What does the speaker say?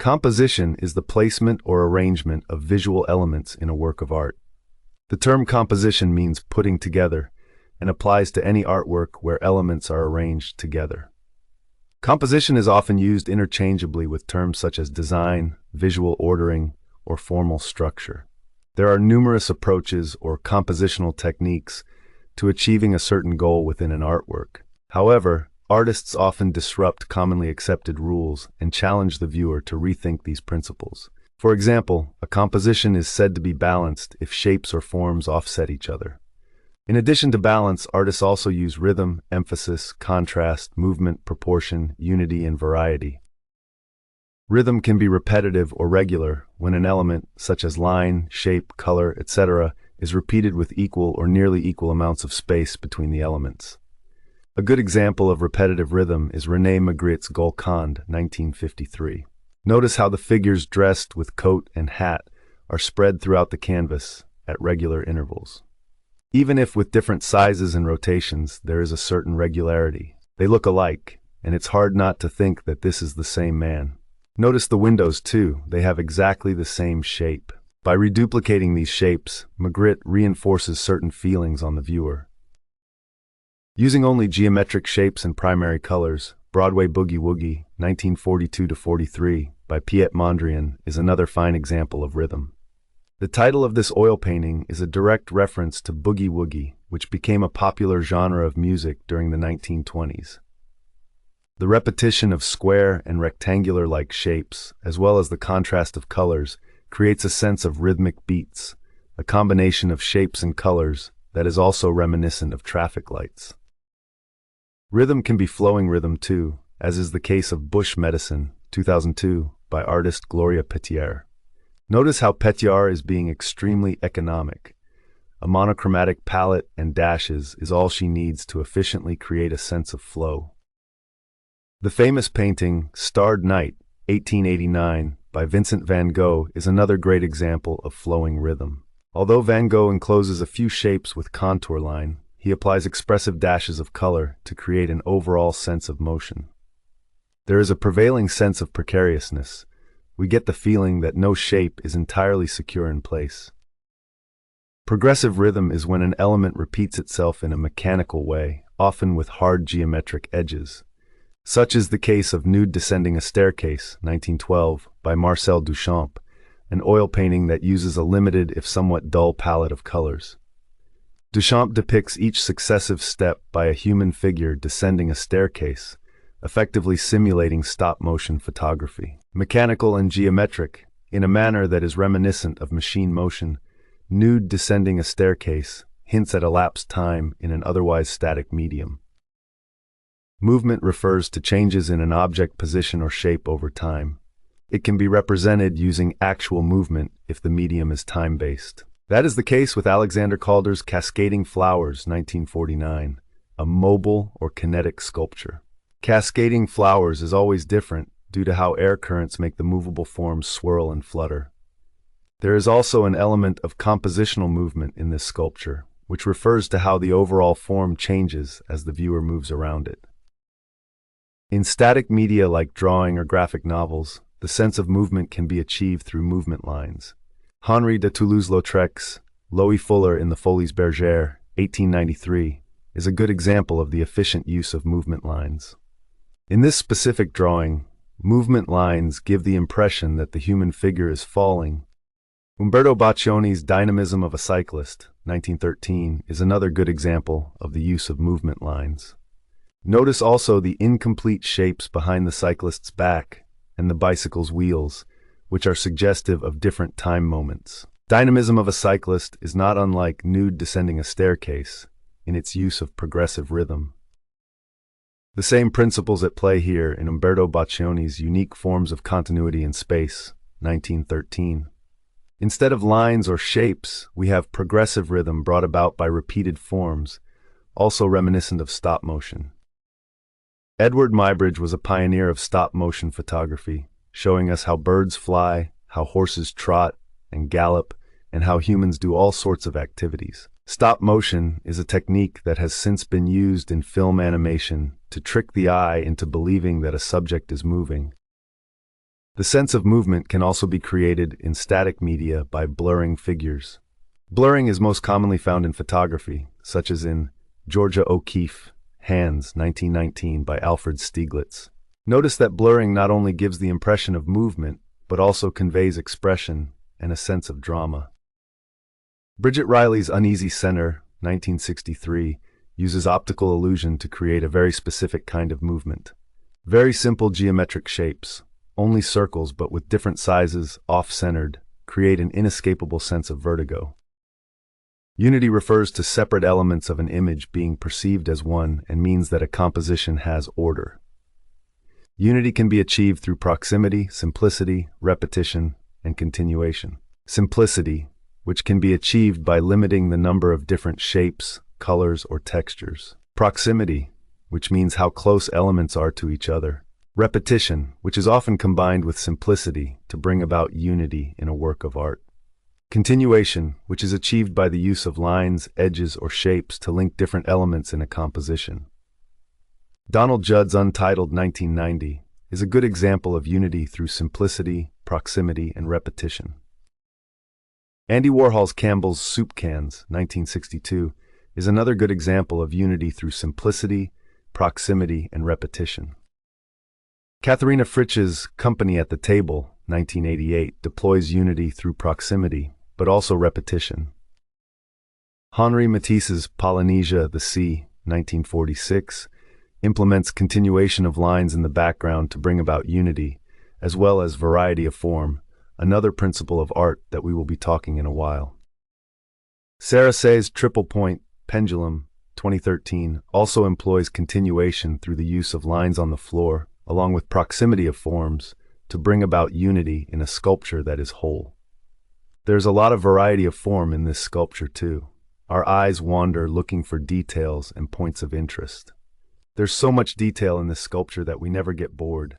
Composition is the placement or arrangement of visual elements in a work of art. The term composition means putting together and applies to any artwork where elements are arranged together. Composition is often used interchangeably with terms such as design, visual ordering, or formal structure. There are numerous approaches or compositional techniques to achieving a certain goal within an artwork. However, artists often disrupt commonly accepted rules and challenge the viewer to rethink these principles. For example, a composition is said to be balanced if shapes or forms offset each other. In addition to balance, artists also use rhythm, emphasis, contrast, movement, proportion, unity, and variety. Rhythm can be repetitive or regular when an element, such as line, shape, color, etc., is repeated with equal or nearly equal amounts of space between the elements. A good example of repetitive rhythm is René Magritte's Golconde, 1953. Notice how the figures dressed with coat and hat are spread throughout the canvas at regular intervals. Even if with different sizes and rotations, there is a certain regularity. They look alike, and it's hard not to think that this is the same man. Notice the windows too, they have exactly the same shape. By reduplicating these shapes, Magritte reinforces certain feelings on the viewer. Using only geometric shapes and primary colors, Broadway Boogie Woogie, 1942-43, by Piet Mondrian, is another fine example of rhythm. The title of this oil painting is a direct reference to boogie woogie, which became a popular genre of music during the 1920s. The repetition of square and rectangular-like shapes, as well as the contrast of colors, creates a sense of rhythmic beats, a combination of shapes and colors that is also reminiscent of traffic lights. Rhythm can be flowing rhythm too, as is the case of Bush Medicine, 2002, by artist Gloria Petier. Notice how Petier is being extremely economic. A monochromatic palette and dashes is all she needs to efficiently create a sense of flow. The famous painting Starred Night, 1889, by Vincent van Gogh is another great example of flowing rhythm. Although Van Gogh encloses a few shapes with contour line, he applies expressive dashes of color to create an overall sense of motion. There is a prevailing sense of precariousness. We get the feeling that no shape is entirely secure in place. Progressive rhythm is when an element repeats itself in a mechanical way, often with hard geometric edges. Such is the case of Nude Descending a Staircase, 1912, by Marcel Duchamp, an oil painting that uses a limited if somewhat dull palette of colors. Duchamp depicts each successive step by a human figure descending a staircase, effectively simulating stop-motion photography. Mechanical and geometric, in a manner that is reminiscent of machine motion, Nude Descending a Staircase hints at elapsed time in an otherwise static medium. Movement refers to changes in an object position or shape over time. It can be represented using actual movement if the medium is time-based. That is the case with Alexander Calder's Cascading Flowers, 1949, a mobile or kinetic sculpture. Cascading flowers is always different due to how air currents make the movable forms swirl and flutter. There is also an element of compositional movement in this sculpture, which refers to how the overall form changes as the viewer moves around it. In static media like drawing or graphic novels, the sense of movement can be achieved through movement lines. Henri de Toulouse-Lautrec's Loie Fuller in the Folies Bergère, 1893, is a good example of the efficient use of movement lines. In this specific drawing, movement lines give the impression that the human figure is falling. Umberto Boccioni's Dynamism of a Cyclist, 1913, is another good example of the use of movement lines. Notice also the incomplete shapes behind the cyclist's back and the bicycle's wheels, which are suggestive of different time moments. Dynamism of a Cyclist is not unlike Nude Descending a Staircase in its use of progressive rhythm. The same principles at play here in Umberto Boccioni's Unique Forms of Continuity in Space, 1913. Instead of lines or shapes, we have progressive rhythm brought about by repeated forms, also reminiscent of stop motion. Edward Muybridge was a pioneer of stop-motion photography, showing us how birds fly, how horses trot and gallop, and how humans do all sorts of activities. Stop motion is a technique that has since been used in film animation to trick the eye into believing that a subject is moving. The sense of movement can also be created in static media by blurring figures. Blurring is most commonly found in photography, such as in Georgia O'Keeffe, Hands, 1919 by Alfred Stieglitz. Notice that blurring not only gives the impression of movement, but also conveys expression and a sense of drama. Bridget Riley's Uneasy Center, 1963, uses optical illusion to create a very specific kind of movement. Very simple geometric shapes, only circles but with different sizes, off-centered, create an inescapable sense of vertigo. Unity refers to separate elements of an image being perceived as one and means that a composition has order. Unity can be achieved through proximity, simplicity, repetition, and continuation. Simplicity, which can be achieved by limiting the number of different shapes, colors, or textures. Proximity, which means how close elements are to each other. Repetition, which is often combined with simplicity to bring about unity in a work of art. Continuation, which is achieved by the use of lines, edges, or shapes to link different elements in a composition. Donald Judd's Untitled 1990 is a good example of unity through simplicity, proximity, and repetition. Andy Warhol's Campbell's Soup Cans, 1962, is another good example of unity through simplicity, proximity, and repetition. Katharina Fritzsch's Company at the Table, 1988, deploys unity through proximity, but also repetition. Henri Matisse's Polynesia, the Sea, 1946, implements continuation of lines in the background to bring about unity, as well as variety of form, another principle of art that we will be talking in a while. Sarah Say's Triple Point Pendulum, 2013, also employs continuation through the use of lines on the floor, along with proximity of forms, to bring about unity in a sculpture that is whole. There's a lot of variety of form in this sculpture too. Our eyes wander looking for details and points of interest. There's so much detail in this sculpture that we never get bored.